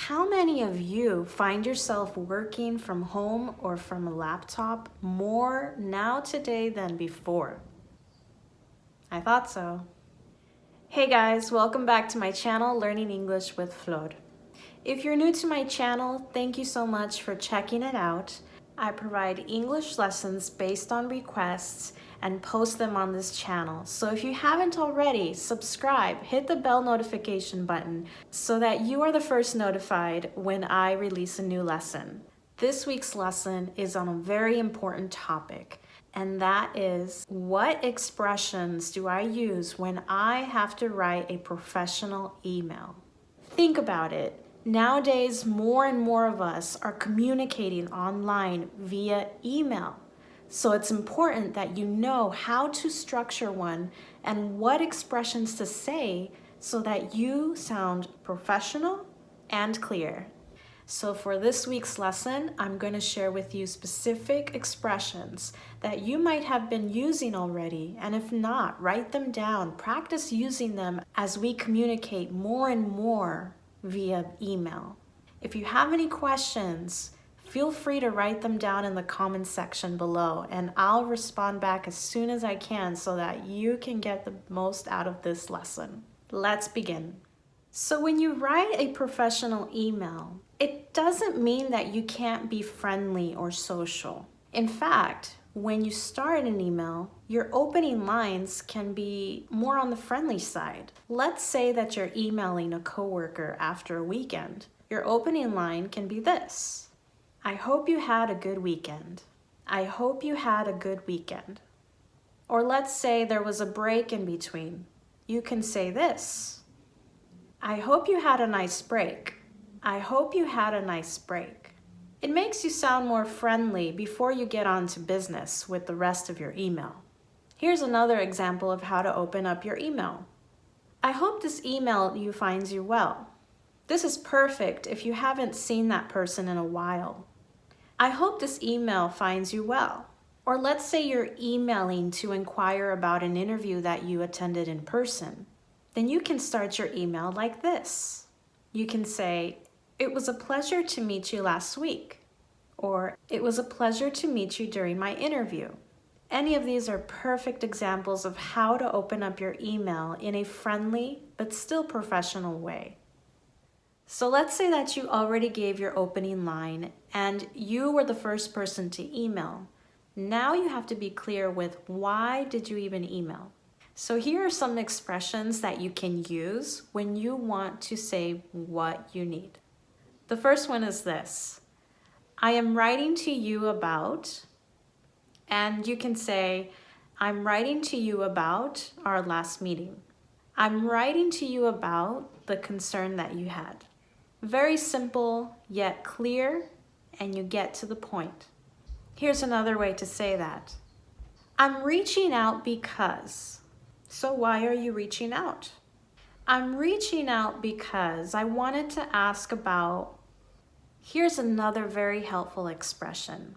How many of you find yourself working from home or from a laptop more now today than before? I thought so. Hey guys, welcome back to my channel, Learning English with Flor. If you're new to my channel, thank you so much for checking it out. I provide English lessons based on requests and post them on this channel. So if you haven't already, subscribe, hit the bell notification button so that you are the first notified when I release a new lesson. This week's lesson is on a very important topic, and that is, what expressions do I use when I have to write a professional email? Think about it. Nowadays, more and more of us are communicating online via email. So it's important that you know how to structure one and what expressions to say so that you sound professional and clear. So for this week's lesson, I'm going to share with you specific expressions that you might have been using already, and if not, write them down. Practice using them as we communicate more and more via email. If you have any questions, feel free to write them down in the comments section below, and I'll respond back as soon as I can so that you can get the most out of this lesson. Let's begin. So when you write a professional email, it doesn't mean that you can't be friendly or social. In fact, when you start an email, your opening lines can be more on the friendly side. Let's say that you're emailing a coworker after a weekend. Your opening line can be this: I hope you had a good weekend. I hope you had a good weekend. Or let's say there was a break in between. You can say this: I hope you had a nice break. I hope you had a nice break. It makes you sound more friendly before you get on to business with the rest of your email. Here's another example of how to open up your email. I hope this email you finds you well. This is perfect if you haven't seen that person in a while. I hope this email finds you well. Or let's say you're emailing to inquire about an interview that you attended in person. Then you can start your email like this. You can say, it was a pleasure to meet you last week. Or, it was a pleasure to meet you during my interview. Any of these are perfect examples of how to open up your email in a friendly but still professional way. So let's say that you already gave your opening line and you were the first person to email. Now you have to be clear with why did you even email? So here are some expressions that you can use when you want to say what you need. The first one is this: I am writing to you about, and you can say, I'm writing to you about our last meeting. I'm writing to you about the concern that you had. Very simple, yet clear, and you get to the point. Here's another way to say that. I'm reaching out because. So why are you reaching out? I'm reaching out because I wanted to ask about. Here's another very helpful expression.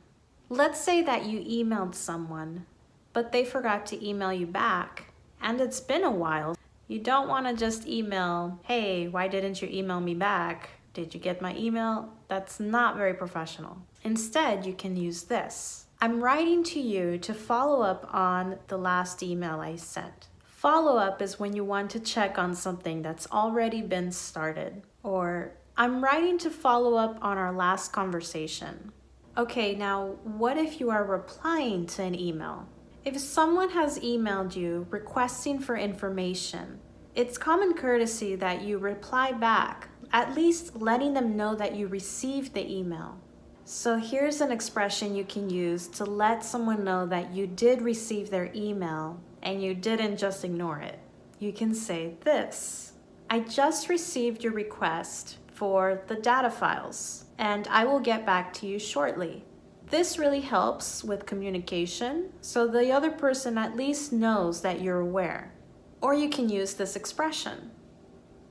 Let's say that you emailed someone, but they forgot to email you back, and it's been a while. You don't want to just email, hey, why didn't you email me back? Did you get my email? That's not very professional. Instead, you can use this. I'm writing to you to follow up on the last email I sent. Follow up is when you want to check on something that's already been started. Or, I'm writing to follow up on our last conversation. Okay, now what if you are replying to an email? If someone has emailed you requesting for information, it's common courtesy that you reply back, at least letting them know that you received the email. So here's an expression you can use to let someone know that you did receive their email and you didn't just ignore it. You can say this: I just received your request for the data files, and I will get back to you shortly. This really helps with communication, so the other person at least knows that you're aware. Or you can use this expression: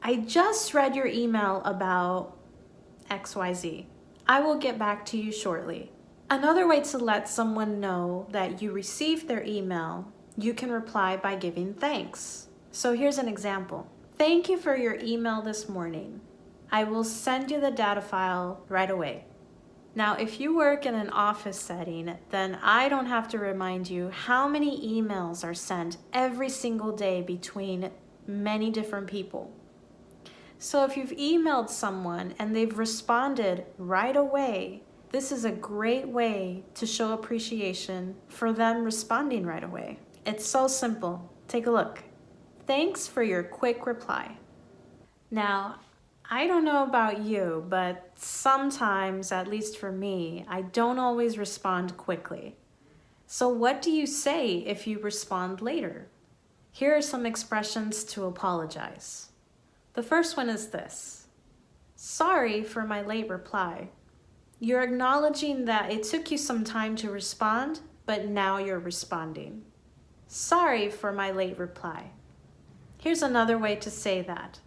I just read your email about XYZ. I will get back to you shortly. Another way to let someone know that you received their email, you can reply by giving thanks. So here's an example. Thank you for your email this morning. I will send you the data file right away. Now, if you work in an office setting, then I don't have to remind you how many emails are sent every single day between many different people. So if you've emailed someone and they've responded right away, this is a great way to show appreciation for them responding right away. It's so simple. Take a look. Thanks for your quick reply. Now, I don't know about you, but sometimes, at least for me, I don't always respond quickly. So what do you say if you respond later? Here are some expressions to apologize. The first one is this: sorry for my late reply. You're acknowledging that it took you some time to respond, but now you're responding. Sorry for my late reply. Here's another way to say that.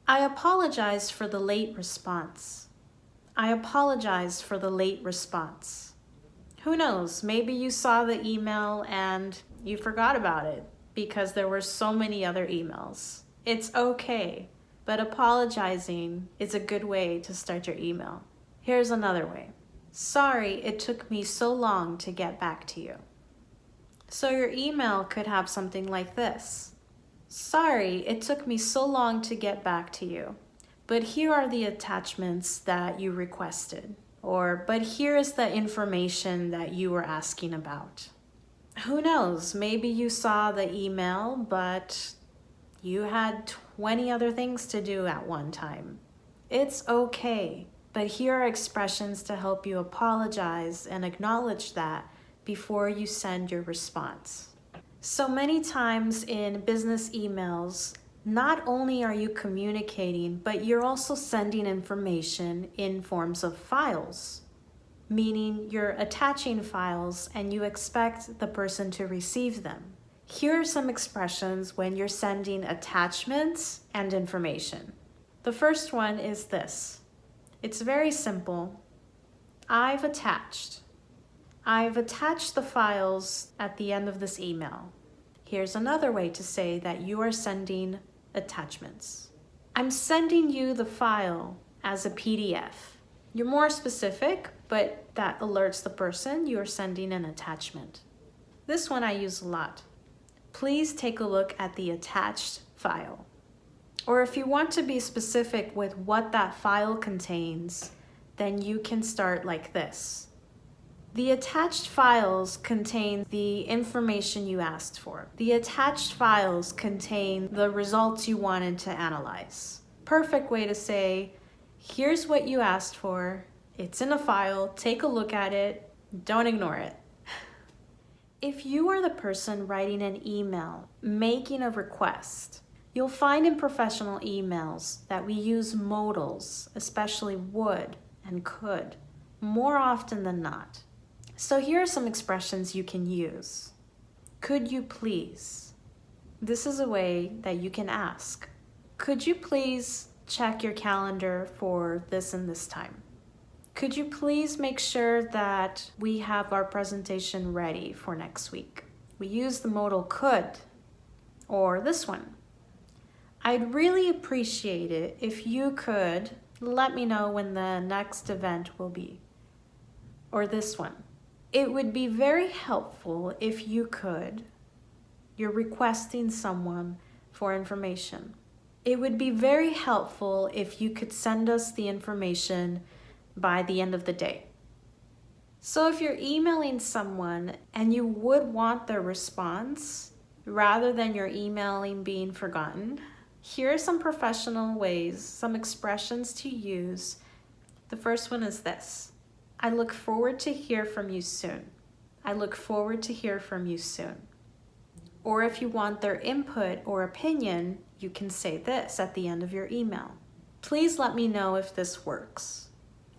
I apologize for the late response. I apologize for the late response. Who knows, maybe you saw the email and you forgot about it because there were so many other emails. It's okay, but apologizing is a good way to start your email. Here's another way. Sorry, it took me so long to get back to you. So your email could have something like this. Sorry, it took me so long to get back to you, but here are the attachments that you requested. Or, but here is the information that you were asking about. Who knows, maybe you saw the email, but you had 20 other things to do at one time. It's okay, but here are expressions to help you apologize and acknowledge that before you send your response. So many times in business emails, not only are you communicating, but you're also sending information in forms of files, meaning you're attaching files and you expect the person to receive them. Here are some expressions when you're sending attachments and information. The first one is this. It's very simple. I've attached the files at the end of this email. Here's another way to say that you are sending attachments. I'm sending you the file as a PDF. You're more specific, but that alerts the person you are sending an attachment. This one I use a lot. Please take a look at the attached file. Or if you want to be specific with what that file contains, then you can start like this. The attached files contain the information you asked for. The attached files contain the results you wanted to analyze. Perfect way to say, here's what you asked for. It's in a file. Take a look at it. Don't ignore it. If you are the person writing an email, making a request, you'll find in professional emails that we use modals, especially would and could, more often than not. So here are some expressions you can use. Could you please? This is a way that you can ask. Could you please check your calendar for this and this time? Could you please make sure that we have our presentation ready for next week? We use the modal could. Or this one. I'd really appreciate it if you could let me know when the next event will be. Or this one. It would be very helpful if you could. You're requesting someone for information. It would be very helpful if you could send us the information by the end of the day. So if you're emailing someone and you would want their response rather than your emailing being forgotten, here are some professional ways, some expressions to use. The first one is this. I look forward to hear from you soon. I look forward to hear from you soon. Or if you want their input or opinion, you can say this at the end of your email. Please let me know if this works.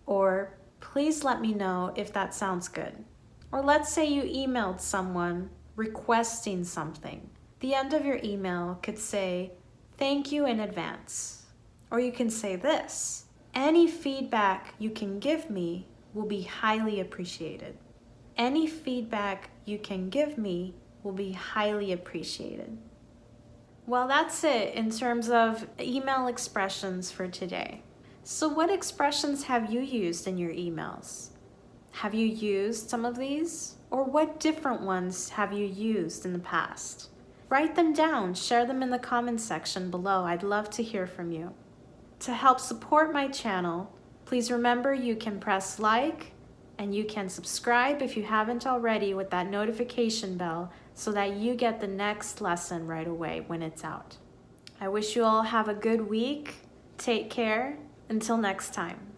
Or please let me know if that sounds good. Or let's say you emailed someone requesting something. The end of your email could say, thank you in advance. Or you can say this, any feedback you can give me will be highly appreciated. Any feedback you can give me will be highly appreciated. Well, that's it in terms of email expressions for today. So what expressions have you used in your emails? Have you used some of these? Or what different ones have you used in the past? Write them down, share them in the comments section below. I'd love to hear from you. To help support my channel, please remember you can press like and you can subscribe if you haven't already with that notification bell so that you get the next lesson right away when it's out. I wish you all have a good week. Take care. Until next time.